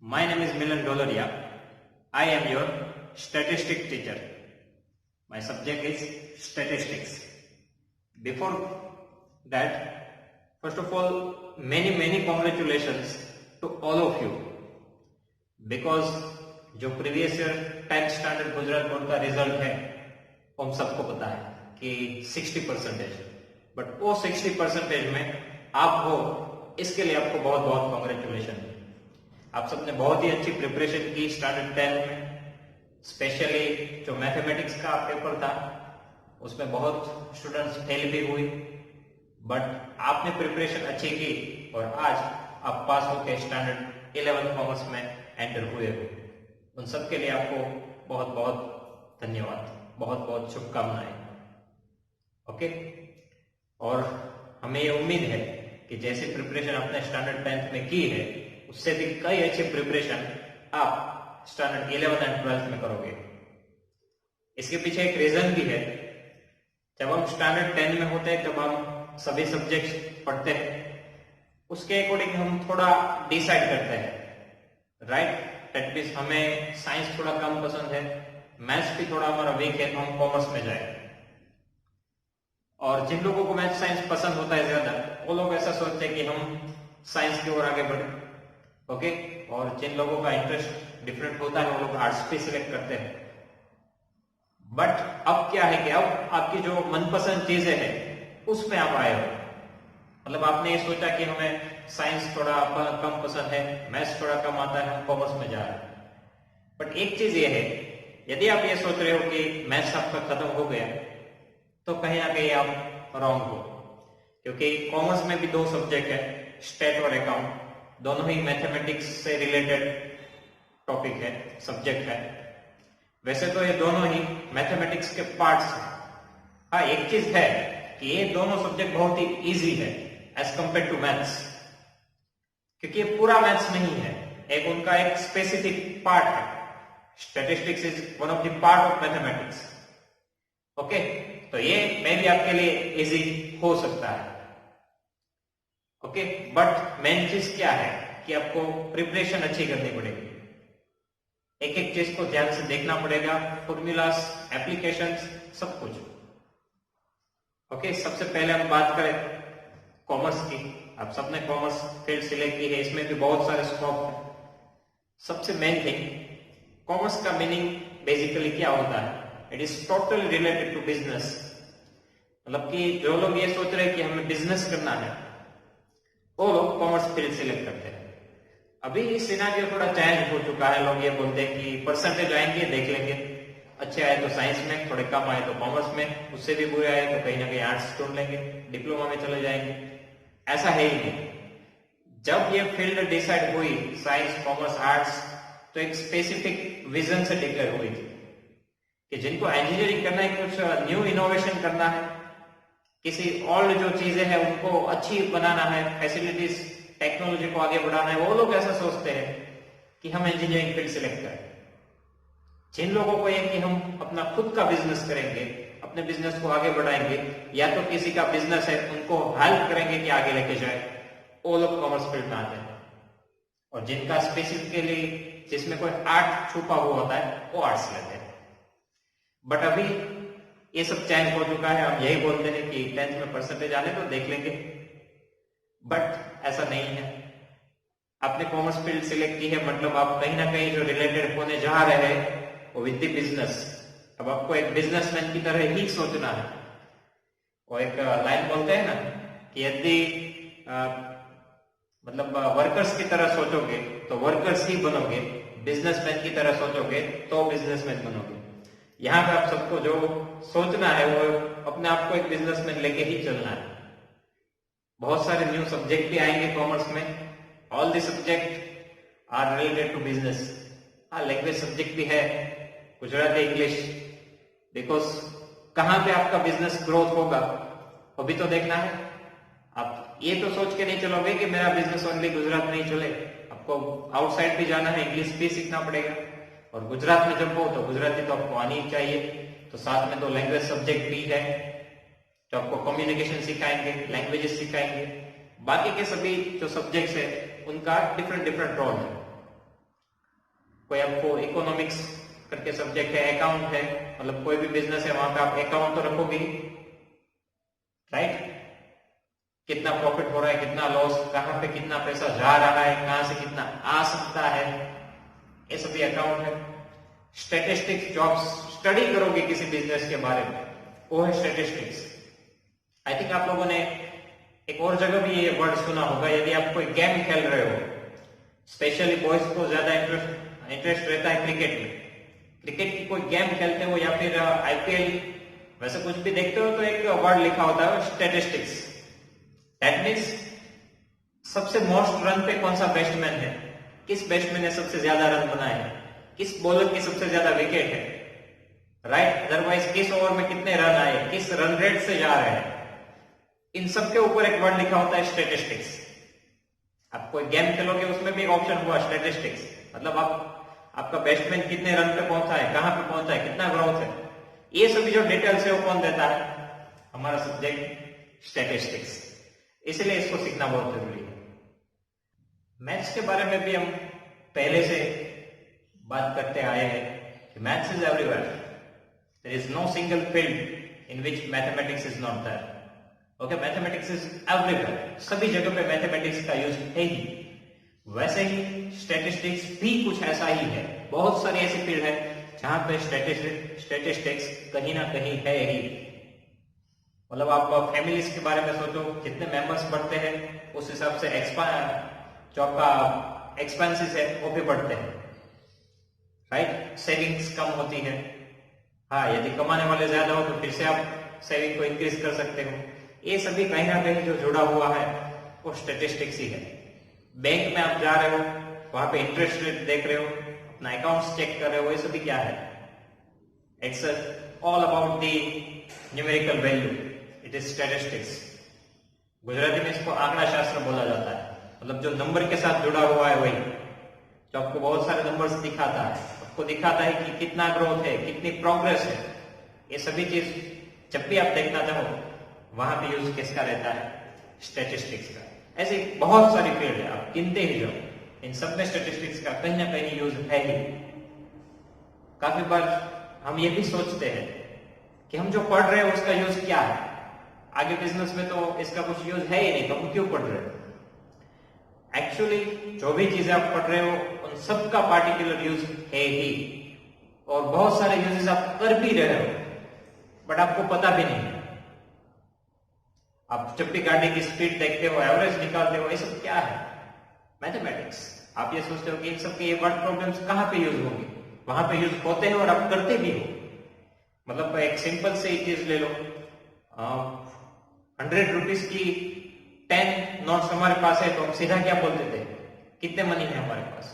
My name is Milan Doloria. I am your statistics teacher. My subject is statistics. Before that, first of all, many congratulations to all of you, because जो previous year 10th standard Gujarat board का result है वो हम सबको पता है कि 60%, but वो 60% में आप हो, इसके लिए आपको बहुत बहुत कॉन्ग्रेचुलेशन। आप सबने बहुत ही अच्छी प्रिपरेशन की स्टैंडर्ड 10 में। स्पेशली जो मैथमेटिक्स का पेपर था उसमें बहुत स्टूडेंट्स फेल भी हुई, बट आपने प्रिपरेशन अच्छी की और आज आप पास होकर स्टैंडर्ड 11 कॉमर्स में एंटर हुए हो। उन सब के लिए आपको बहुत बहुत धन्यवाद, बहुत बहुत शुभकामनाएं। ओके, और हमें ये उम्मीद है कि जैसी प्रिपरेशन आपने स्टैंडर्ड 10th में की है उससे भी कई अच्छी प्रिपरेशन आप स्टैंडर्ड 11 एंड 12th में करोगे। इसके पीछे एक रीजन भी है। जब हम स्टैंडर्ड 10 में होते हैं, जब हम सभी सब्जेक्ट्स पढ़ते हैं, उसके अकॉर्डिंग हम थोड़ा डिसाइड करते हैं, राइट। दैट मींस हमें साइंस थोड़ा कम पसंद है, मैथ्स भी थोड़ा हमारा वीक है, तो हम कॉमर्स में जाए। और जिन लोगों को मैथ्स साइंस पसंद होता है ज्यादा, वो लोग ऐसा सोचते हैं कि हम साइंस की ओर आगे बढ़े, ओके। और जिन लोगों का इंटरेस्ट डिफरेंट होता है वो लोग आर्ट्स भी सिलेक्ट करते हैं। बट अब क्या है कि अब आपकी जो मनपसंद चीजें हैं उसमें आप आए हो। मतलब आपने ये सोचा कि हमें साइंस थोड़ा कम पसंद है, मैथ्स थोड़ा कम आता है, हम कॉमर्स में जा रहे हैं। बट एक चीज ये है, यदि आप ये सोच रहे हो कि मैथ्स आपका खत्म हो गया, तो कहीं ना कहीं आप रॉन्ग हो, क्योंकि कॉमर्स में भी दो सब्जेक्ट है, स्टेट और अकाउंट। दोनों ही मैथमेटिक्स से रिलेटेड टॉपिक है, सब्जेक्ट है। वैसे तो ये दोनों ही मैथमेटिक्स के पार्ट्स हैं। हाँ, एक चीज है कि ये दोनों सब्जेक्ट बहुत ही इजी है एज कंपेयर टू मैथ्स, क्योंकि ये पूरा मैथ्स नहीं है, एक उनका एक स्पेसिफिक पार्ट है। Statistics is one of the part of mathematics, okay. तो ये मे भी आपके लिए इजी हो सकता है, ओके। बट मेन चीज क्या है कि आपको प्रिपरेशन अच्छी करनी पड़ेगी, एक एक चीज को ध्यान से देखना पड़ेगा, फॉर्मूलास, एप्लीकेशंस, सब कुछ, ओके। सबसे पहले हम बात करें कॉमर्स की। आप सबने कॉमर्स फील्ड सिलेक्ट की है, इसमें भी बहुत सारे स्कोप है। सबसे मेन थिंग, कॉमर्स का मीनिंग बेसिकली क्या होता है? It is totally related to business. मतलब कि जो लोग ये सोच रहे हैं कि हमें बिजनेस करना है, वो लोग कॉमर्स फील्ड सिलेक्ट करते हैं। अभी सिनेरियो थोड़ा चेंज हो चुका है। लोग ये बोलते हैं कि परसेंटेज आएंगे देख लेंगे, अच्छे आए तो साइंस में, थोड़े कम आए तो कॉमर्स में, उससे भी बुरे आए तो कहीं ना कहीं आर्ट्स छोड़ लेंगे, डिप्लोमा में चले जाएंगे। ऐसा है ही नहीं। जब ये फील्ड डिसाइड हुई, साइंस, कॉमर्स, आर्ट्स, तो एक स्पेसिफिक विजन से डिक्लेयर हुई थी कि जिनको इंजीनियरिंग करना है, कुछ न्यू इनोवेशन करना है, किसी ओल्ड जो चीजें हैं उनको अच्छी बनाना है, फैसिलिटीज, टेक्नोलॉजी को आगे बढ़ाना है, वो लोग ऐसा सोचते हैं कि हम इंजीनियरिंग फील्ड सिलेक्ट करें। जिन लोगों को ये कि हम अपना खुद का बिजनेस करेंगे, अपने बिजनेस को आगे बढ़ाएंगे, या तो किसी का बिजनेस है उनको हेल्प करेंगे कि आगे लेके जाए, वो लोग कॉमर्स फील्ड में आते हैं। और जिनका स्पेसिफिकली जिसमें कोई आर्ट छुपा हुआ होता है, वो आर्ट्स लेते हैं। बट अभी ये सब चेंज हो चुका है। हम यही बोलते हैं कि 10th में परसेंटेज आने तो देख लेंगे, बट ऐसा नहीं है। आपने कॉमर्स फील्ड सिलेक्ट की है, मतलब आप कहीं ना कहीं जो रिलेटेड होने जा रहे हैं वो विद द बिजनेस। अब आपको एक बिजनेसमैन की तरह ही सोचना है। वो एक लाइन बोलते हैं ना कि यदि मतलब वर्कर्स की तरह सोचोगे तो वर्कर्स ही बनोगे, बिजनेसमैन की तरह सोचोगे तो बिजनेसमैन बनोगे। यहाँ पे आप सबको जो सोचना है वो अपने आप को एक बिजनेसमैन लेके ही चलना है। बहुत सारे न्यू सब्जेक्ट भी आएंगे कॉमर्स में। All the subject are related to business. हाँ, लैंग्वेज सब्जेक्ट भी है, गुजराती, इंग्लिश, बिकॉज कहाँ पे आपका बिजनेस ग्रोथ होगा वो भी तो देखना है। आप ये तो सोच के नहीं चलोगे कि मेरा बिजनेस ओनली गुजरात में ही चले। आपको आउटसाइड भी जाना है, इंग्लिश भी सीखना पड़ेगा। और गुजरात में जब हो तो गुजराती तो आपको आनी ही चाहिए। तो साथ में तो लैंग्वेज सब्जेक्ट भी है जो आपको कम्युनिकेशन सिखाएंगे, लैंग्वेजेस सिखाएंगे। बाकी के सभी जो सब्जेक्ट्स है उनका डिफरेंट रोल है। कोई आपको इकोनॉमिक्स करके सब्जेक्ट है, अकाउंट है, मतलब कोई भी बिजनेस है वहां पे आप अकाउंट तो रखोगे, राइट? कितना प्रॉफिट हो रहा है, कितना लॉस, कहां पे कितना पैसा जा रहा है, कहां से कितना आ सकता है, ये सभी अकाउंट है। स्टैटिस्टिक्स, जो आप स्टडी करोगे किसी बिजनेस के बारे में, वो है स्टैटिस्टिक्स। आई थिंक आप लोगों ने एक और जगह भी ये वर्ड सुना होगा, यदि आप कोई गेम खेल रहे हो, स्पेशली बॉयज को ज्यादा इंटरेस्ट रहता है क्रिकेट में, क्रिकेट की कोई गेम खेलते हो या फिर आईपीएल वैसे कुछ भी देखते हो, तो एक वर्ड लिखा होता है स्टैटिस्टिक्स। दैट मीन्स सबसे मोस्ट रन पे कौन सा बैट्समैन है, किस बैट्समैन ने सबसे ज्यादा रन बनाए हैं, किस बॉलर की सबसे ज्यादा विकेट है, राइट? अदरवाइज किस ओवर में कितने रन आए, किस रन रेट से जा रहे हैं, इन सब के ऊपर एक वर्ड लिखा होता है स्टैटिस्टिक्स। आप कोई गेम खेलोगे उसमें भी एक ऑप्शन हुआ स्टैटिस्टिक्स, मतलब आपका बैट्समैन कितने रन पे पहुंचा है, कहां पे पहुंचा है, कितना ग्रोथ है, ये सभी जो डिटेल्स है वो कौन देता है? हमारा सब्जेक्ट स्टैटिस्टिक्स। इसलिए इसको सीखना बहुत जरूरी है। मैथ्स के बारे में भी हम पहले से बात करते आए हैं कि maths is everywhere, there is no single field in which mathematics is not there. Okay, mathematics is everywhere, सभी जगह पे मैथमेटिक्स का यूज है ही। वैसे ही स्टैटिस्टिक्स भी कुछ ऐसा ही है, बहुत सारी ऐसी फील्ड है जहां पे स्टैटिस्टिक्स कहीं ना कहीं है ही। मतलब आप फैमिलीज के बारे में सोचो, कितने मेंबर्स बढ़ते हैं, उस हिसाब से जो आपका एक्सपेंसेस है वो भी बढ़ते हैं, राइट? सेविंग्स कम होती है, हाँ, यदि कमाने वाले ज्यादा हो तो फिर से आप सेविंग को इंक्रीज कर सकते हो। ये सभी कहीं ना कहीं जो जुड़ा हुआ है वो स्टैटिस्टिक्स ही है। बैंक में आप जा रहे हो, वहां पे इंटरेस्ट रेट देख रहे हो, अपना अकाउंट्स चेक कर रहे हो, ये सभी क्या है? It's all about the numerical value, it is statistics. Gujarati में इसको आंकड़ा शास्त्र बोला जाता है, मतलब जो नंबर के साथ जुड़ा हुआ है वही, जो आपको बहुत सारे नंबर्स दिखाता है, आपको दिखाता है कि कितना ग्रोथ है, कितनी प्रोग्रेस है। ये सभी चीज जब भी आप देखना चाहो वहां पे यूज किसका रहता है? स्टैटिस्टिक्स का। ऐसी बहुत सारी फील्ड है, आप गिनते ही जाओ, इन सब में स्टैटिस्टिक्स का कहीं ना कहीं यूज है ही। काफी बार हम ये भी सोचते हैं कि हम जो पढ़ रहे हैं उसका यूज क्या है, आगे बिजनेस में तो इसका कुछ यूज है ही नहीं, तो हम क्यों पढ़ रहे हैं? एक्चुअली जो भी चीजें आप पढ़ रहे हो उन सब का पार्टिकुलर यूज है ही, और बहुत सारे यूजेस आप कर भी रहे हो बट आपको पता भी नहीं है। आप जब भी गाड़ी की स्पीड देखते हो, एवरेज निकालते हो, ये सब क्या है? मैथमेटिक्स। आप ये सोचते हो कि इन सब के ये वर्ड प्रॉब्लम्स कहां पे यूज होंगे, वहां पे यूज होते हैं और आप करते भी हो। मतलब एक सिंपल से चीज ले लो, 100 रुपीज की 10 नोट्स हमारे पास है, तो हम सीधा क्या बोलते थे? कितने मनी है हमारे पास?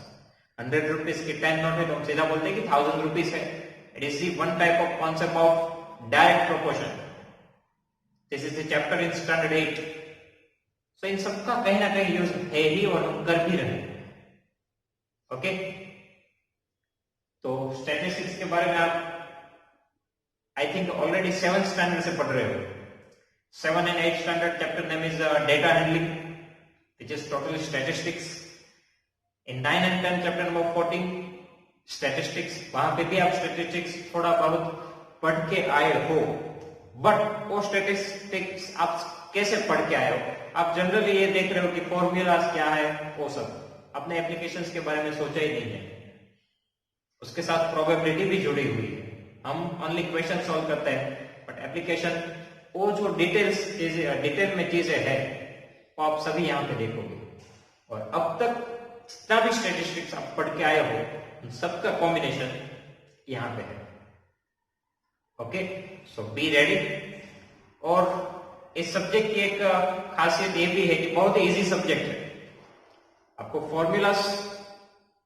100 रुपीज की 10 नोट है, तो हम सीधा बोलते हैं कि 1000 रुपीज है। It is one type of concept of direct proportion. This is the chapter in standard 8। सो इन सबका कहीं ना कहीं यूज है ही और हम कर भी रहे हैं। ओके, तो स्टैटिस्टिक्स के बारे में आप I think already 7th standard से पढ़ रहे हो। 7 and 8 standard chapter name is data handling, which is totally statistics. In 9 and 10 chapter number 14 statistics, वहां पे भी आप statistics थोड़ा बहुत पढ़ के आए हो, बट वो statistics आप कैसे पढ़ के आए हो? आप जनरली ये देख रहे हो कि फॉर्मूलाज क्या है, वो सब अपने एप्लीकेशंस के बारे में सोचा ही नहीं है। उसके साथ प्रोबेबिलिटी भी जुड़ी हुई है, हम ओनली क्वेश्चन सॉल्व करते हैं, बट एप्लीकेशन वो जो डिटेल में चीजें है वो आप सभी यहाँ पे देखोगे। और अब तक जितना भी स्टैटिस्टिक्स आप पढ़ के आए हो उन सबका कॉम्बिनेशन यहाँ पे है। Okay, so be ready. और इस सब्जेक्ट की एक खासियत ये भी है कि बहुत ही इजी सब्जेक्ट है, आपको फॉर्मूलास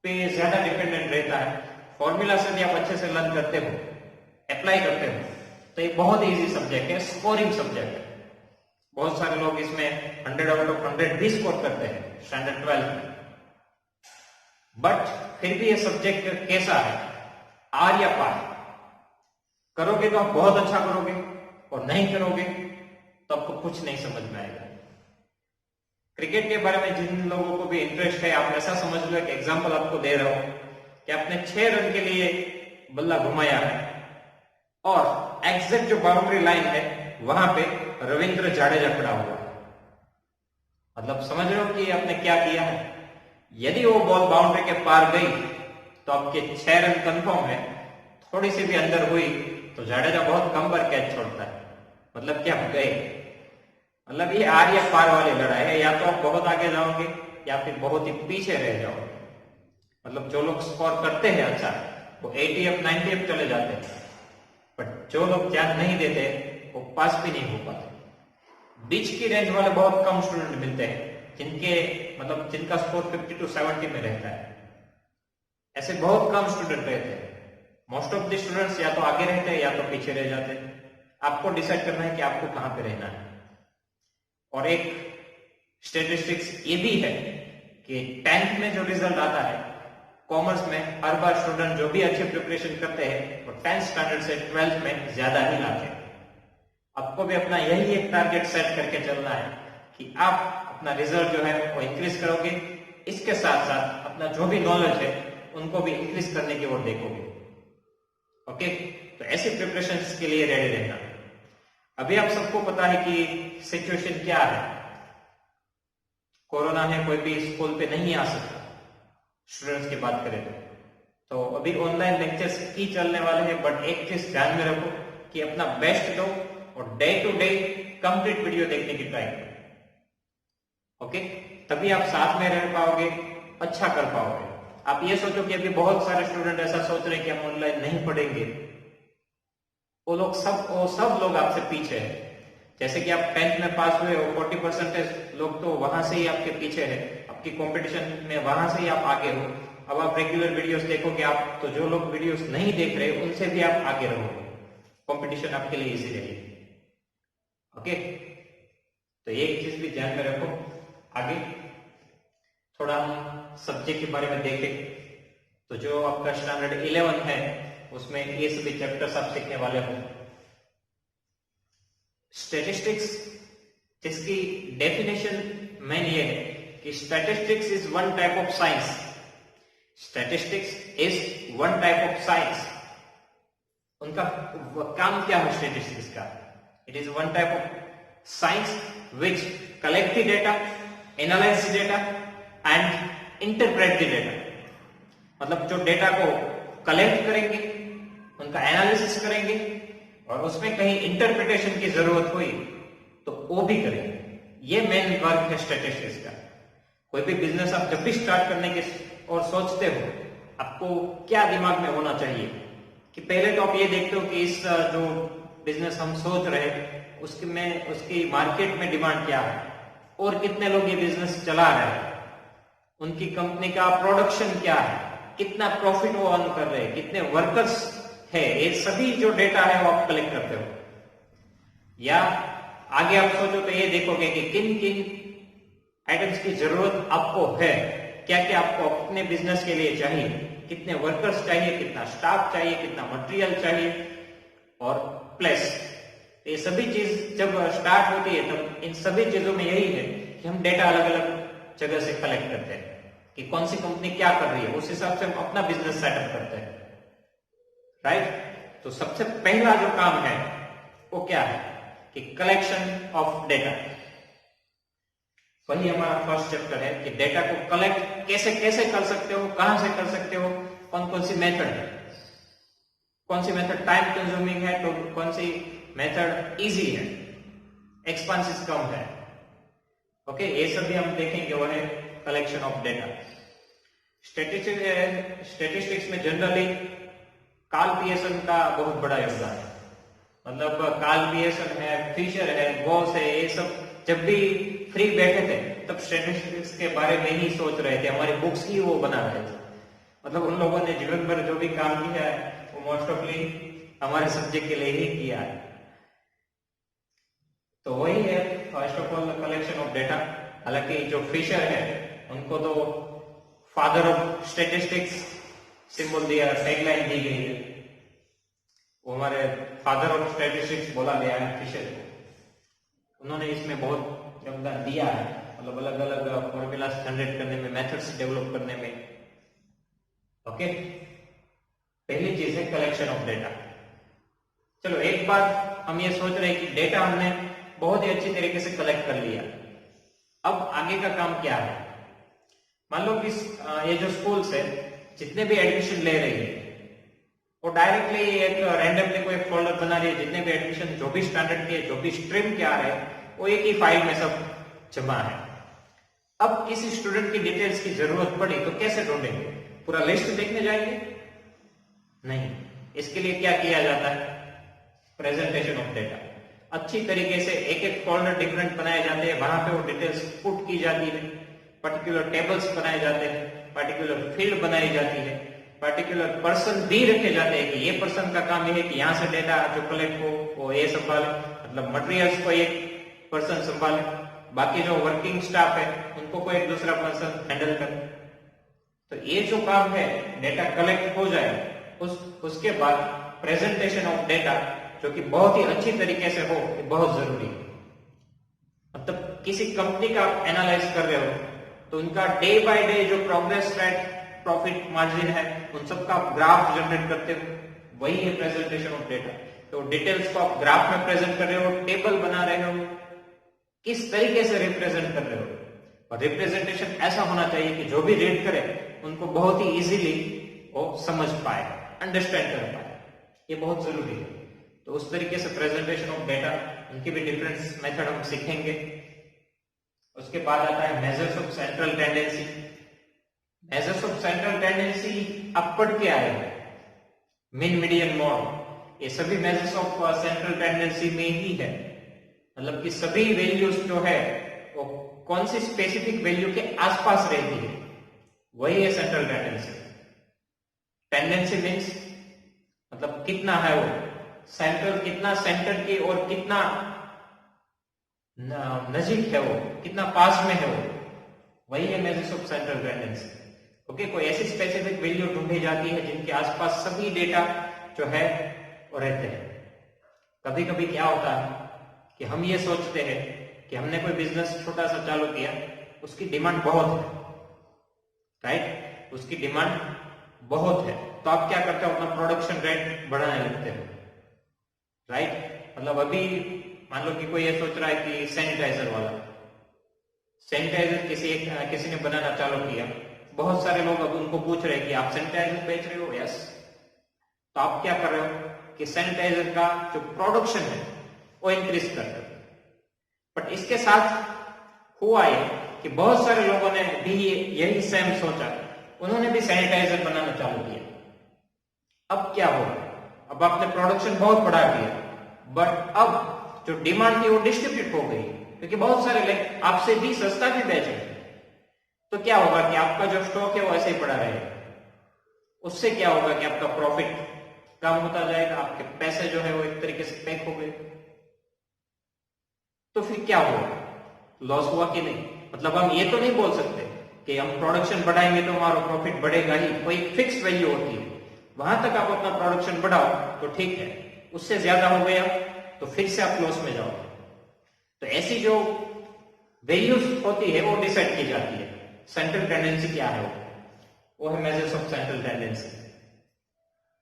पे ज्यादा डिपेंडेंट रहता है। फॉर्मूला से भी आप अच्छे से लर्न करते हो, अप्लाई करते हो, तो ये बहुत इजी सब्जेक्ट है, स्कोरिंग सब्जेक्ट है। बहुत सारे लोग इसमें 100 आउट ऑफ 100 भी स्कोर करते हैं स्टैंडर्ड 12 में। बट फिर भी ये सब्जेक्ट कैसा है? आर या पार? करोगे तो आप बहुत अच्छा करोगे, और नहीं करोगे तो आपको कुछ नहीं समझ में आएगा। क्रिकेट के बारे में जिन लोगों को भी इंटरेस्ट है, आप ऐसा समझ लो, एक एग्जांपल आपको दे रहा हूं। कि आपने 6 रन के लिए बल्ला घुमाया है और एग्जैक्ट जो बाउंड्री लाइन है वहां पे रविंद्र जाडेजा खड़ा हुआ है। मतलब समझ रहे हो कि आपने क्या किया है। यदि वो बॉल बाउंड्री के पार गई तो आपके 6 रन कंफर्म है। थोड़ी सी भी अंदर हुई तो जाडेजा बहुत कम पर कैच छोड़ता है, मतलब कि आप गए। मतलब ये आर या पार वाली लड़ाई है, या तो आप बहुत आगे जाओगे या फिर बहुत ही पीछे रह जाओगे। मतलब जो लोग स्कोर करते हैं अच्छा, वो 80 90 चले जाते हैं, बट जो लोग ध्यान नहीं देते वो पास भी नहीं हो पाते। बीच की रेंज वाले बहुत कम स्टूडेंट मिलते हैं जिनके मतलब जिनका स्कोर 50 to 70 में रहता है। ऐसे बहुत कम स्टूडेंट रहते हैं। मोस्ट ऑफ द स्टूडेंट्स या तो आगे रहते हैं या तो पीछे रह जाते हैं। आपको डिसाइड करना है कि आपको कहां पे रहना है। और एक स्टेटिस्टिक्स ये भी है कि 10th में जो रिजल्ट आता है कॉमर्स में, हर बार स्टूडेंट जो भी अच्छे प्रिपरेशन करते हैं वो 10th स्टैंडर्ड से 12th में ज्यादा ही लाते हैं। आपको भी अपना यही एक टारगेट सेट करके चलना है कि आप अपना रिजल्ट जो है वो इंक्रीज करोगे, इसके साथ साथ अपना जो भी नॉलेज है उनको भी इंक्रीज करने की ओर देखोगे। ओके, तो ऐसी प्रिपरेशन के लिए रेडी रहना। अभी आप सबको पता है कि सिचुएशन क्या है। कोरोना है, कोई भी स्कूल पे नहीं आ सकता। स्टूडेंट्स की बात करें तो अभी ऑनलाइन लेक्चर्स ही चलने वाले हैं, बट एक चीज ध्यान में रखो कि अपना बेस्ट दो और day to day complete video देखने की ट्राई करो। ओके, तभी आप साथ में रह पाओगे, अच्छा कर पाओगे। आप ये सोचो कि अभी बहुत सारे स्टूडेंट ऐसा सोच रहे हैं कि हम ऑनलाइन नहीं पढ़ेंगे, वो सब लोग आपसे पीछे हैं। जैसे कि आप 10th में पास हुए हो, 40% लोग तो वहां से ही आपके पीछे है, आपकी कंपटीशन में वहां से ही आप आगे हो। अब आप रेगुलर वीडियोस देखोगे आप, तो जो लोग वीडियोस नहीं देख रहे उनसे भी आप आगे रहोगे, कंपटीशन आपके लिए इजी रहेगी। ओके, तो एक चीज भी ध्यान में रखो। आगे थोड़ा हम सब्जेक्ट के बारे में देखें तो जो आपका स्टैंडर्ड 11 है उसमें ये सभी चैप्टर्स आप सीखने वाले हो। स्टैटिस्टिक्स, जिसकी डेफिनेशन मेन ये है कि statistics is one type of science. Statistics is one type of science. उनका काम क्या है स्टैटिस्टिक्स का? It is one type of science which collect the data, analyse the data and interpret the data. मतलब जो डेटा को collect करेंगे, उनका एनालिसिस करेंगे और उसमें कहीं इंटरप्रिटेशन की जरूरत हुई तो वो भी करेंगे। ये मेन वर्क है स्टैटिस्टिक्स का। कोई भी बिजनेस आप जब भी स्टार्ट करने की और सोचते हो, आपको क्या दिमाग में होना चाहिए कि पहले तो आप ये देखते हो कि इस जो बिजनेस हम सोच रहे हैं उसकी मार्केट में डिमांड क्या है और कितने लोग ये बिजनेस चला रहे हैं, उनकी कंपनी का प्रोडक्शन क्या है, कितना प्रॉफिट वो अर्न कर रहे हैं, कितने वर्कर्स है, ये सभी जो डेटा है वो आप कलेक्ट करते हो। या आगे आप सोचो तो ये देखोगे कि किन किन आइटम्स की जरूरत आपको है, क्या क्या आपको अपने बिजनेस के लिए चाहिए, कितने वर्कर्स चाहिए, कितना स्टाफ चाहिए, कितना मटेरियल चाहिए और प्लस ये सभी चीज जब स्टार्ट होती है तब इन सभी चीजों में यही है कि हम डेटा अलग अलग जगह से कलेक्ट करते हैं कि कौन सी कंपनी क्या कर रही है, उस हिसाब से हम अपना बिजनेस सेटअप करते हैं। राइट? तो सबसे पहला जो काम है वो क्या है कि कलेक्शन ऑफ डेटा। वही हमारा फर्स्ट चैप्टर है कि डेटा को कलेक्ट कैसे कैसे कर सकते हो, कहां से कर सकते हो, कौन कौन सी मेथड है, कौन सी मेथड टाइम कंज्यूमिंग है तो कौन सी मेथड इजी है, एक्सपेंसेस कम है। ओके, ये सब भी हम देखेंगे, वो है कलेक्शन ऑफ डेटा। स्टैटिस्टिक्स में जनरली कार्ल पियर्सन का बहुत बड़ा योगदान है। मतलब कार्ल पियर्सन है, फिशर है, गॉस है, ये सब जब भी फ्री बैठे थे तब स्टैटिस्टिक्स के बारे में ही सोच रहे थे, हमारी बुक्स ही वो बना रहे थे। मतलब उन लोगों ने जीवन भर जो भी काम किया है वो मोस्ट ऑफली हमारे सब्जेक्ट के लिए ही किया है। तो वही है first of all collection of data. हालांकि जो फिशर है उनको तो फादर ऑफ स्टैटिस्टिक्स सिंबल दिया, टैगलाइन दी गई है, वो हमारे फादर ऑफ स्टैटिस्टिक्स बोला गया है फिशर को। उन्होंने इसमें बहुत योगदान दिया है, मतलब अलग अलग फॉर्मूलास जनरेट करने में, मेथड्स डेवलप करने में। ओके, पहली चीज है कलेक्शन ऑफ डेटा। चलो एक बात हम ये सोच रहे हैं कि डेटा हमने बहुत ही अच्छी तरीके से कलेक्ट कर लिया, अब आगे का काम क्या है। मान लो कि ये जो स्कूल्स है जितने भी एडमिशन ले रही है वो डायरेक्टली एक रैंडमली कोई एक फोल्डर बना रही है, जितने भी एडमिशन जो भी स्टैंडर्ड के जो भी स्ट्रीम के आ रहे हैं वो एक ही फाइल में सब जमा है। अब किसी स्टूडेंट की डिटेल्स की जरूरत पड़ी तो कैसे ढूंढेंगे? पूरा लिस्ट देखने जाएंगे? नहीं, इसके लिए क्या किया जाता है? Presentation of data. अच्छी तरीके से एक एक फोल्डर डिफरेंट बनाए जाते हैं, वहां पे वो डिटेल्स पुट की जाती है, पर्टिकुलर टेबल्स बनाए जाते हैं, पर्टिकुलर फील्ड बनाई जाती है, पर्टिकुलर पर्सन भी रखे जाते हैं कि ये पर्सन का काम ये है कि यहाँ से डेटा जो कलेक्ट हो वो ये संभाले, मतलब मटेरियल्स को एक पर्सन संभाले, बाकी जो वर्किंग स्टाफ है उनको कोई एक दूसरा पर्सन हैंडल करे। तो ये जो काम है डेटा कलेक्ट हो जाए, उसके बाद प्रेजेंटेशन ऑफ डेटा जो कि बहुत ही अच्छी तरीके से हो, ये बहुत जरूरी है। मतलब किसी कंपनी का एनालाइज कर रहे हो तो उनका डे बाय डे जो प्रोग्रेस रेट, प्रॉफिट मार्जिन है, उन सब का ग्राफ जनरेट करते हो, वही है प्रेजेंटेशन ऑफ डेटा। तो डिटेल्स को आप ग्राफ में प्रेजेंट कर रहे हो, टेबल बना रहे हो, किस तरीके से रिप्रेजेंट कर रहे हो, और रिप्रेजेंटेशन ऐसा होना चाहिए कि जो भी रीड करे उनको बहुत ही इजीली वो समझ पाए, अंडरस्टैंड कर पाए, ये बहुत जरूरी है। तो उस तरीके से प्रेजेंटेशन ऑफ डेटा, उनकी भी डिफरेंट मेथड हम सीखेंगे। उसके बाद आता है measures of central tendency. Measures of central tendency आप पढ़ के आए हैं, मीन मीडियन मोड, ये सभी मेजर्स ऑफ सेंट्रल टेंडेंसी में ही है। मतलब कि सभी वैल्यूज जो है वो कौन सी स्पेसिफिक वैल्यू के आसपास रहती है, वही है सेंट्रल टेंडेंसी। टेंडेंसी मीन्स मतलब कितना है वो सेंट्रल, कितना सेंटर की और कितना नजीक है वो, कितना पास में है वो, वही है measures of central tendency. Okay, कोई ऐसी स्पेसिफिक वैल्यू ढूंढी जाती है जिनके आसपास सभी डेटा जो है वो रहते हैं। कभी कभी क्या होता है कि हम ये सोचते हैं कि हमने कोई बिजनेस छोटा सा चालू किया, उसकी डिमांड बहुत है, राइट, उसकी डिमांड बहुत है, तो आप क्या करते हो? अपना प्रोडक्शन रेट बढ़ाने लगते हो, राइट। मतलब अभी मान लो कि कोई ये सोच रहा है कि सैनिटाइजर वाला, सैनिटाइजर किसी ने बनाना चालू किया, बहुत सारे लोग अब उनको पूछ रहे हैं कि आप सैनिटाइजर बेच रहे हो? यस। तो आप क्या कर रहे हो कि सैनिटाइजर का जो प्रोडक्शन है वो इंक्रीज कर रहे हो। बट इसके साथ हुआ ये कि बहुत सारे लोगों ने भी यही सेम सोचा, उन्होंने भी सैनिटाइजर बनाना चालू किया। अब क्या होगा? अब आपने प्रोडक्शन बहुत बढ़ा दिया, बट अब जो डिमांड थी वो डिस्ट्रीब्यूट हो गई, क्योंकि बहुत सारे लोग आपसे भी सस्ता भी बेच रहे। तो क्या होगा कि आपका जो स्टॉक है वो ऐसे ही पड़ा रहेगा। उससे क्या होगा कि आपका प्रॉफिट कम होता जाएगा, आपके पैसे जो है वो एक तरीके से पैक हो गए। तो फिर क्या हुआ? लॉस हुआ कि नहीं? मतलब हम ये तो नहीं बोल सकते कि हम प्रोडक्शन बढ़ाएंगे तो हमारा प्रॉफिट बढ़ेगा ही, कोई फिक्स वैल्यू होती है, वहां तक आप अपना प्रोडक्शन बढ़ाओ तो ठीक है, उससे ज्यादा हो गया तो फिर से आप लॉस में जाओगे। तो ऐसी जो वैल्यूज होती है वो डिसाइड की जाती है। सेंट्रल टेंडेंसी क्या है? वो है मेजर्स ऑफ सेंट्रल टेंडेंसी।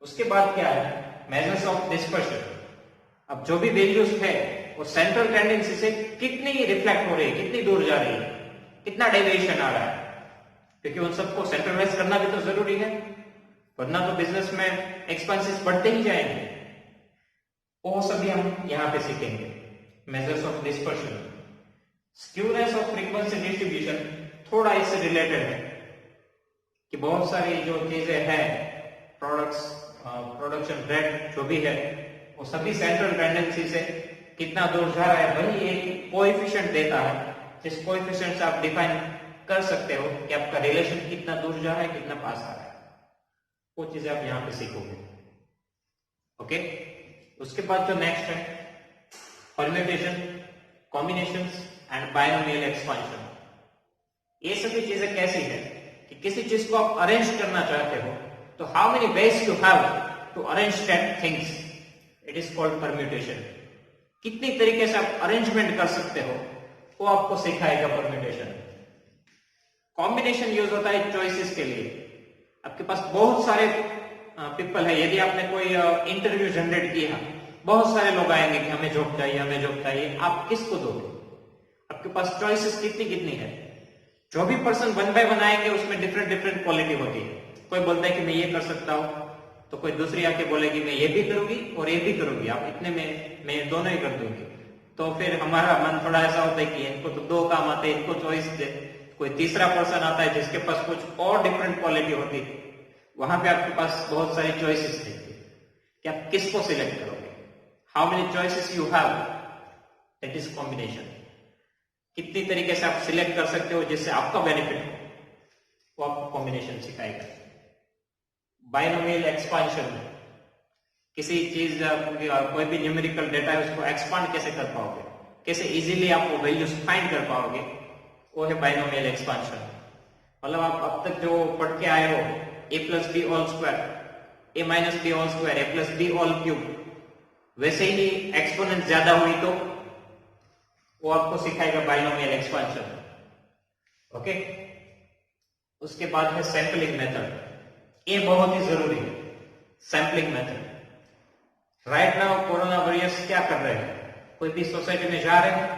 उसके बाद क्या है? Measures of dispersion. अब जो भी वैल्यूज है वो सेंट्रल टेंडेंसी से कितनी रिफ्लेक्ट हो रही है, कितनी दूर जा रही है, कितना डेविएशन आ रहा है, क्योंकि उन सबको सेंट्रलाइज करना भी तो जरूरी है, वरना तो बिजनेस में एक्सपेंसेस बढ़ते ही जाएंगे। वो सभी हम यहां पे सीखेंगे। Measures of dispersion. Skewness of frequency distribution थोड़ा इससे रिलेटेड है कि बहुत सारी जो चीजें हैं, प्रोडक्शन रेट जो भी है वो सभी सेंट्रल टेंडेंसी से कितना दूर जा रहा है, वही एक कोएफिशिएंट देता है, जिस कोएफिशिएंट से आप डिफाइन कर सकते हो कि आपका रिलेशन कितना दूर जा रहा है, कितना पास आ रहा है। वो चीजें आप यहां पे सीखोगे। ओके, उसके बाद जो नेक्स्ट है permutation, combinations and binomial expansion. ये सभी चीजें कैसी है कि किसी चीज को आप अरेंज करना चाहते हो तो how many ways you have to arrange that things, it is called permutation. कितनी तरीके से आप अरेंजमेंट कर सकते हो वो आपको सिखाएगा परम्यूटेशन। कॉम्बिनेशन यूज होता है चॉइसेस के लिए। आपके आपके पास बहुत सारे पीपल है, यदि आपने कोई इंटरव्यू जनरेट किया, बहुत सारे लोग आएंगे कि हमें जॉब चाहिए, हमें जॉब चाहिए, आप किसको दोगे? आपके पास चॉइसेस कितनी है। जो भी पर्सन 1 by 1 आएंगे उसमें डिफरेंट डिफरेंट क्वालिटी होती है। कोई बोलता है कि मैं ये कर सकता हूं, तो कोई दूसरी आके बोलेगी मैं ये भी करूंगी और ये भी करूंगी, आप इतने में मैं दोनों ही कर दूंगी। तो फिर हमारा मन थोड़ा ऐसा होता है कि इनको तो 2 काम आते हैं, इनको चॉइस दे। कोई तीसरा पर्सन आता है जिसके पास कुछ और डिफरेंट क्वालिटी होती है, वहां पे आपके पास बहुत सारी चॉइसेस थे कि आप किसको सिलेक्ट करोगे। How many choices you have, that is combination. कितनी तरीके से आप सिलेक्ट कर सकते हो जिससे आपका बेनिफिट हो, वो आपको कॉम्बिनेशन सिखाएगा। बाइनोमियल एक्सपांशन में किसी चीज कोई भी न्यूमेरिकल डेटा है उसको एक्सपांड कैसे कर पाओगे, कैसे इजीली आप वो वैल्यूज फाइंड कर पाओगे, वो है बाइनोमियल एक्सपांशन। मतलब आप अब तक जो पढ़ के आए हो a plus B whole square, a minus B whole square, a plus B whole cube, वैसे ही एक्सपोनेंट ज्यादा हुई तो वो आपको सिखाएगा बाइनोमियल एक्सपांशन। ओके, उसके बाद है सैंपलिंग मेथड। ये बहुत ही जरूरी है, sampling method. Right now corona warriors क्या कर रहे हैं? कोई भी सोसाइटी में जा रहे हैं,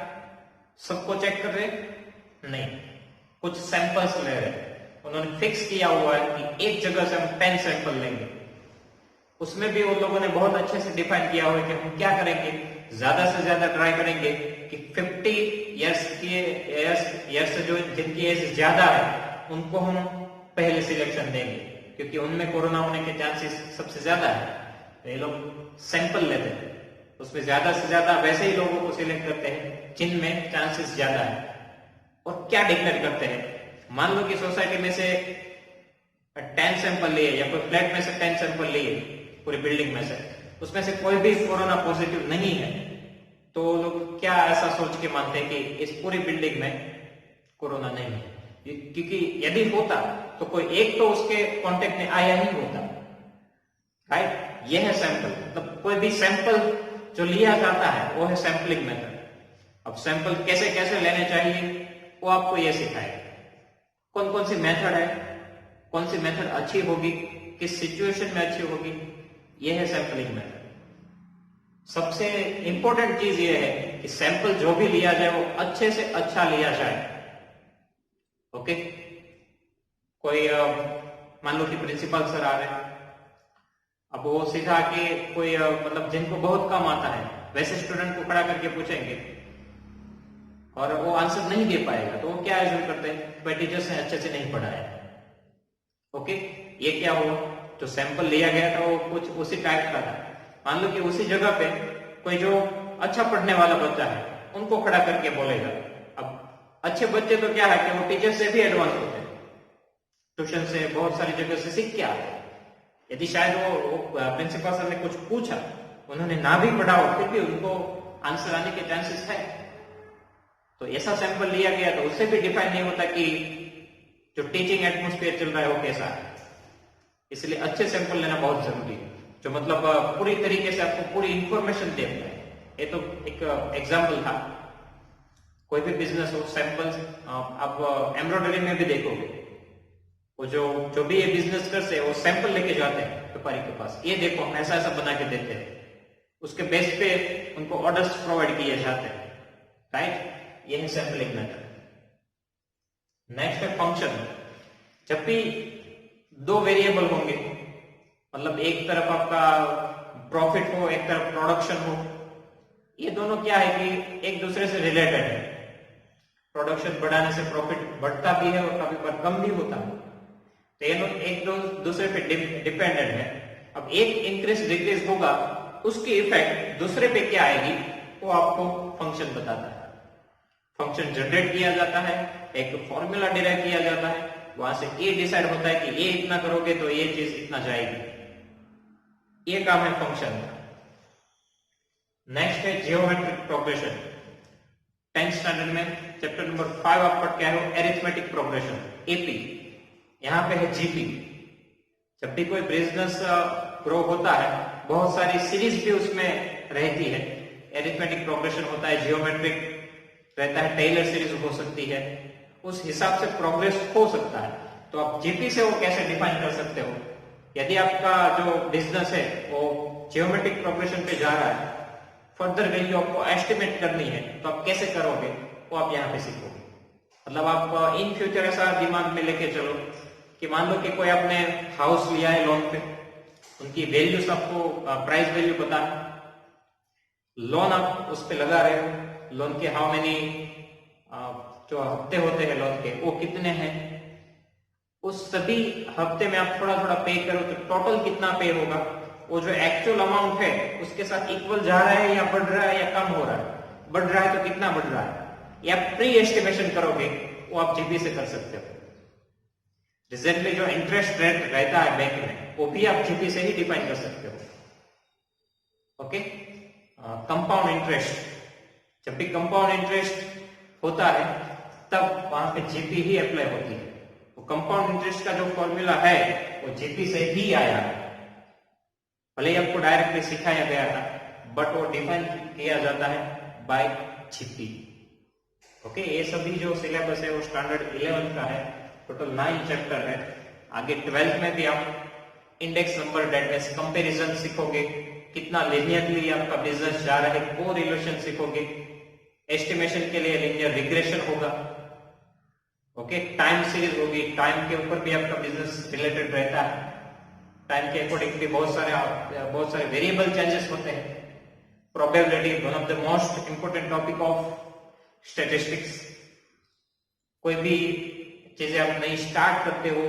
सबको चेक कर रहे हैं? नहीं, कुछ सैंपल्स ले रहे हैं। उन्होंने फिक्स किया हुआ है कि एक जगह से हम 10 सैंपल लेंगे। उसमें भी उन लोगों ने बहुत अच्छे से डिफाइन किया हुआ है कि हम क्या करेंगे, ज्यादा से ज्यादा ट्राई करेंगे कि 50 ईयर्स से जो जिनकी एज ज्यादा है उनको हम पहले सिलेक्शन देंगे, क्योंकि उनमें कोरोना होने के चांसेस सबसे ज्यादा है। तो ये लोग सैंपल लेते हैं, उसमें ज्यादा से ज्यादा वैसे ही लोगों को सिलेक्ट करते हैं जिनमें चांसेस ज्यादा है। और क्या डिक्लेयर करते हैं, मान लो कि सोसाइटी में से 10 सैंपल लिए या कोई फ्लैट में से 10 सैंपल लिए पूरी बिल्डिंग में से, उसमें से कोई भी कोरोना पॉजिटिव नहीं है, तो लोग क्या ऐसा सोच के मानते हैं कि इस पूरी बिल्डिंग में कोरोना नहीं है, क्योंकि यदि होता तो कोई एक तो उसके कांटेक्ट में आया ही होता। राइट, ये है सैंपल। मतलब कोई भी सैंपल जो लिया जाता है वो है सैंपलिंग मेथड। अब सैंपल कैसे कैसे लेने चाहिए वो आपको ये सिखाएगा। कौन कौन सी मेथड है, कौन सी मेथड अच्छी होगी, किस सिचुएशन में अच्छी होगी, ये है सैंपलिंग मेथड। सबसे इंपॉर्टेंट चीज ये है कि सैंपल जो भी लिया जाए वो अच्छे से अच्छा लिया जाए। ओके, कोई मान लो कि प्रिंसिपल सर आ रहे हैं, अब वो सीधा के कोई मतलब जिनको बहुत कम आता है वैसे स्टूडेंट को खड़ा करके पूछेंगे और वो आंसर नहीं दे पाएगा, तो वो क्या एज्यूम करते हैं, भाई टीचर्स ने अच्छे से नहीं पढ़ाया। ओके, ये क्या हुआ, जो सैंपल लिया गया था वो कुछ उसी टाइप का था। मान लो कि उसी जगह पे कोई जो अच्छा पढ़ने वाला बच्चा है उनको खड़ा करके बोलेगा। अब अच्छे बच्चे तो क्या है कि वो टीचर से भी एडवांस होते हैं, ट्यूशन से बहुत सारी जगह से सीख के आते हैं। यदि शायद वो प्रिंसिपल सर ने कुछ पूछा, उन्होंने ना भी पढ़ा हो, फिर भी उनको आंसर आने के चांसेस है। तो ऐसा सैंपल लिया गया तो उससे भी डिफाइन नहीं होता कि जो टीचिंग एटमॉस्फेयर चल रहा है वो कैसा है। इसलिए अच्छे सैंपल लेना बहुत जरूरी है, जो मतलब पूरी तरीके से आपको पूरी इंफॉर्मेशन देता है। ये तो एक एग्जाम्पल था। कोई भी बिजनेस हो, सैंपल्स आप एम्ब्रॉयडरी में भी देखोगे, वो जो भी ये बिजनेस करते हैं वो सैंपल लेके जाते हैं व्यापारी के पास, ये देखो हम ऐसा ऐसा बना के देते हैं, उसके बेस पे उनको ऑर्डर्स प्रोवाइड किए जाते हैं। राइट, ये है सैंपलिंग मेथड। नेक्स्ट है फंक्शन। जब भी 2 वेरिएबल होंगे, मतलब एक तरफ आपका प्रॉफिट हो, एक तरफ प्रोडक्शन हो, ये दोनों क्या है कि एक दूसरे से रिलेटेड है। प्रोडक्शन बढ़ाने से प्रॉफिट बढ़ता भी है और कभी बार कम भी होता है, तो ये लोग एक दूसरे पे डिपेंडेंट है। अब एक इंक्रीज डिक्रीज होगा, उसकी इफेक्ट दूसरे पे क्या आएगी वो आपको फंक्शन बताता है। फंक्शन जनरेट किया जाता है, एक फॉर्मूला डिराइव किया जाता है, वहां से ये डिसाइड होता है कि ये इतना करोगे तो ये चीज इतना जाएगी। ये काम है फंक्शन का। नेक्स्ट है जियोमेट्रिक प्रोग्रेशन। 10th स्टैंडर्ड में चैप्टर नंबर 5 आप पढ़ के आए हो, एरिथमेटिक प्रोग्रेशन, एपी। यहाँ पे है जीपी। जब भी कोई बिजनेस ग्रो होता है, बहुत सारी सीरीज भी उसमें रहती है। एरिथमेटिक प्रोग्रेशन होता है, जियोमेट्रिक रहता है, टेलर सीरीज हो सकती है, उस हिसाब से प्रोग्रेस हो सकता है। तो आप जीपी से वो कैसे डिफाइन कर सकते हो, यदि आपका जो बिजनेस है वो जियोमेट्रिक प्रोग्रेशन पे जा रहा है, फर्दर वैल्यू आपको एस्टिमेट करनी है, तो आप कैसे करोगे वो आप यहाँ पे सीखोगे। मतलब आप इन फ्यूचर ऐसा दिमाग में लेके चलो कि मान लो कि कोई आपने हाउस लिया है लोन पे, उनकी वैल्यूज आपको प्राइस वैल्यू पता है, लोन आप उस पे लगा रहे हो, लोन के हाउ मेनी जो हफ्ते होते हैं लोन के वो कितने हैं, उस सभी हफ्ते में आप थोड़ा थोड़ा पे करो तो टोटल कितना पे होगा, वो जो एक्चुअल अमाउंट है उसके साथ इक्वल जा रहा है या बढ़ रहा है या कम हो रहा है, बढ़ रहा है तो कितना बढ़ रहा है, या प्री एस्टिमेशन करोगे वो आप जीपी से कर सकते हो। रिसेंटली जो इंटरेस्ट रेट रहता है बैंक में वो भी आप जीपी से ही डिफाइन कर सकते हो। ओके, कंपाउंड इंटरेस्ट, जब भी कंपाउंड इंटरेस्ट होता है तब वहां पे जीपी ही अप्लाई होती है। वो कंपाउंड इंटरेस्ट का जो फॉर्मूला है वो जीपी से ही आया है, भले ही आपको डायरेक्टली सिखाया गया था बट वो डिफाइन किया जाता है बाय जीपी। ओके, ये सभी जो सिलेबस है वो स्टैंडर्ड 11 का है, टोटल 9 चैप्टर है। आगे 12th में भी आप इंडेक्स नंबर डेटनेस कंपैरिजन सीखोगे, कितना लिनियरली आपका बिजनेस जा रहा है, को रिलेशन सीखोगे, एस्टिमेशन के लिए लिनियर रिग्रेशन होगा। ओके, टाइम सीरीज होगी, टाइम के ऊपर भी आपका बिजनेस रिलेटेड रहता है, टाइम के अकॉर्डिंग भी बहुत सारे वेरिएबल चेंजेस होते हैं। Probability, one of the most important topic of statistics. कोई भी चीजें आप नई स्टार्ट करते हो,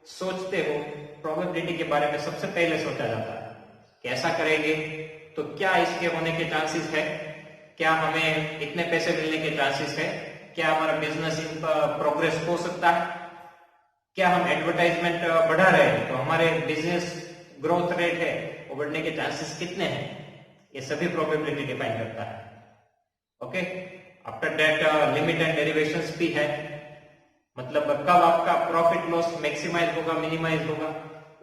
सोचते हो, प्रोबेबिलिटी के बारे में सबसे पहले सोचा जाता है कि ऐसा करेंगे तो क्या इसके होने के चांसेस है, क्या हमें इतने पैसे मिलने के चांसेस है, क्या हमारा बिजनेस प्रोग्रेस हो सकता है, क्या हम एडवर्टाइजमेंट बढ़ा रहे हैं तो हमारे बिजनेस ग्रोथ रेट है वो बढ़ने के चांसेस कितने हैं, ये सभी प्रोबेबिलिटी डिफाइन करता है। Okay, after that limit and derivations भी है, मतलब कब आपका प्रॉफिट लॉस मैक्सिमाइज होगा, मिनिमाइज होगा,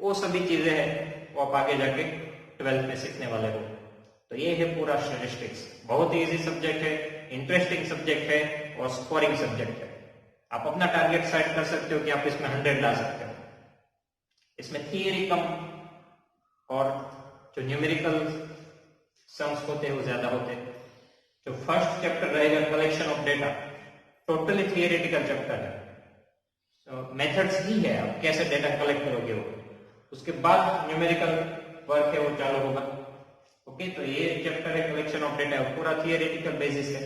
वो सभी चीजें हैं वो आप आगे जाके 12th में सीखने वाले हो। तो ये है पूरा स्टैटिस्टिक्स, बहुत ही इजी सब्जेक्ट है, इंटरेस्टिंग सब्जेक्ट है और स्कोरिंग सब्जेक्ट है। आप अपना टारगेट सेट कर सकते हो कि आप इसमें 100 ला सकते हो। इसमें थियरी कम और जो न्यूमेरिकल सम्स होते हैं वो ज्यादा होते हैं। जो फर्स्ट चैप्टर रहेगा collection of data, totally theoretical chapter है, मेथड्स ही है आप कैसे डेटा कलेक्ट करोगे वो, उसके बाद न्यूमेरिकल वर्क है वो चालू होगा। ओके, तो ये चैप्टर है कलेक्शन ऑफ डेटा, पूरा थियरेटिकल बेसिस है।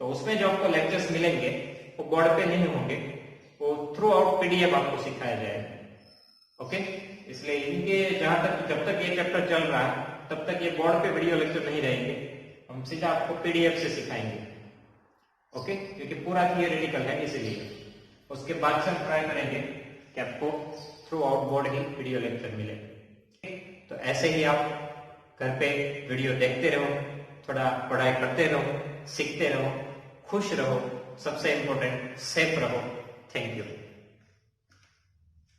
तो उसमें जो आपको लेक्चर्स मिलेंगे वो बोर्ड पे नहीं होंगे, वो थ्रू आउट पीडीएफ आपको सिखाया जाएगा। ओके, इसलिए इनके जहां तक जब तक ये चैप्टर चल रहा है तब तक ये बोर्ड पे वीडियो लेक्चर नहीं रहेंगे, हम सीधा आपको पीडीएफ से सिखाएंगे। ओके, क्योंकि पूरा थियरेटिकल है इसीलिए। उसके बाद से हम ट्राई करेंगे कि आपको थ्रू आउट बोर्ड ही वीडियो लेक्चर मिले। तो ऐसे ही आप घर पे वीडियो देखते रहो, थोड़ा पढ़ाई करते रहो, सीखते रहो, खुश रहो, सबसे इंपॉर्टेंट सेफ रहो। Thank you.